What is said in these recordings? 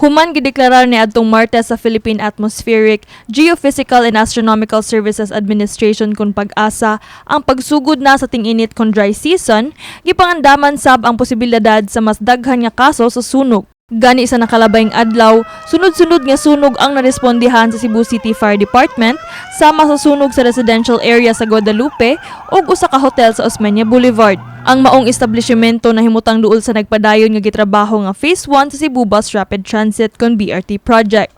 Human gideklarar ni adtong Martes sa Philippine Atmospheric, Geophysical and Astronomical Services Administration kun pag-asa ang pagsugod na sa ting-init kon dry season, gipangandaman sab ang posibilidad sa mas daghan nga kaso sa sunog. Gani sa nakalabayng adlaw, sunod-sunod nga sunog ang narespondihan sa Cebu City Fire Department sama sa sunog sa residential area sa Guadalupe ug usa ka hotel sa Osmeña Boulevard. Ang maong establishmento na himutang duol sa nagpadayon nga gitrabaho nga Phase 1 sa Cebu Bus Rapid Transit kon BRT project.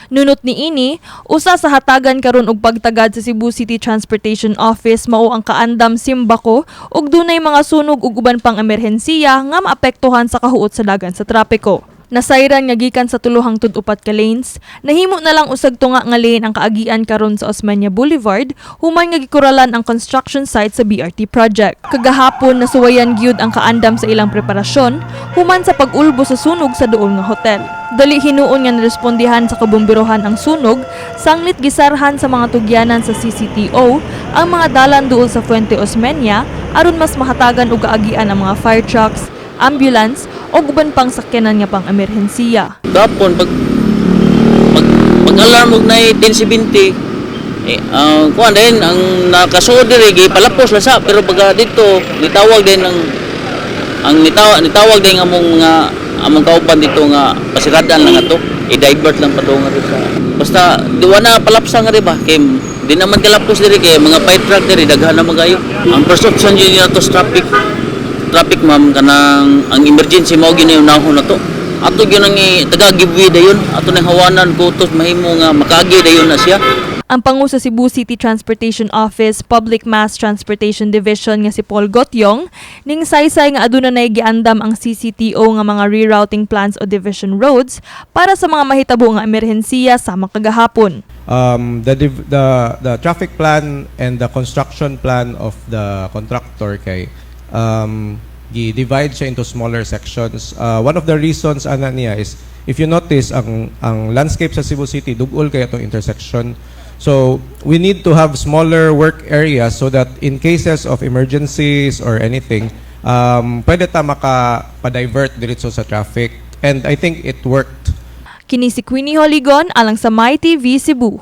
Nunot niini, usa sa hatagan karon og pagtagad sa Cebu City Transportation Office mao ang kaandam Simbako ug dunay mga sunog ug uban pang emerhensiya nga maapektuhan sa kahuot sa dagan sa trapiko. Nasayran nga gikan sa tuluhang tud-upat ka lanes, nahimo na lang usag tunga nga lane ang kaagian karon sa Osmeña Boulevard human nga gikuralan ang construction site sa BRT project. Kagahapon nasuwayan gyud ang kaandam sa ilang preparasyon human sa pag-ulbo sa sunog sa duol nga hotel. Dali hinuon nga narespondihan sa kabomberohan ang sunog, sanglit gisarhan sa mga tugyanan sa CCTO ang mga dalan duol sa Fuente Osmeña aron mas mahatagan og kaagian ang mga fire trucks, ambulance o uban pang sakyanan nga pang emerhensiya. Gapon pag-alarm og na 10:70 kuan din ang nakasuod diri gipalapos lasa pero pag dito nitawag din ang nitawag din among kauban dito nga pasiradan lang ato i-divert lang padung nga sa basta diwa na palapsa nga ri ba kay di naman kalapos diri kay mga fire truck diri daghan na magayo ang perception niya to traffic ma'am kanang ang emergency mao gyud na unahon nato ato gyud nang taga-giveaway dayon ato nang hawanan kutos mahimo nga makagi dayon na siya. Ang pangu sa Cebu City Transportation Office Public Mass Transportation Division nga si Paul Gotyong ning saysay nga aduna nay giandam ang CCTO nga mga rerouting plans o division roads para sa mga mahitabo nga emerhensiya sama kagahapon. The traffic plan and the construction plan of the contractor kay i-divide siya into smaller sections. One of the reasons ana niya is if you notice ang landscape sa Cebu City dugol kay atong intersection. So we need to have smaller work areas so that in cases of emergencies or anything, pwede ta maka-divert diretso sa traffic, and I think it worked. Kini si Queenie Holigon alang sa My TV Cebu.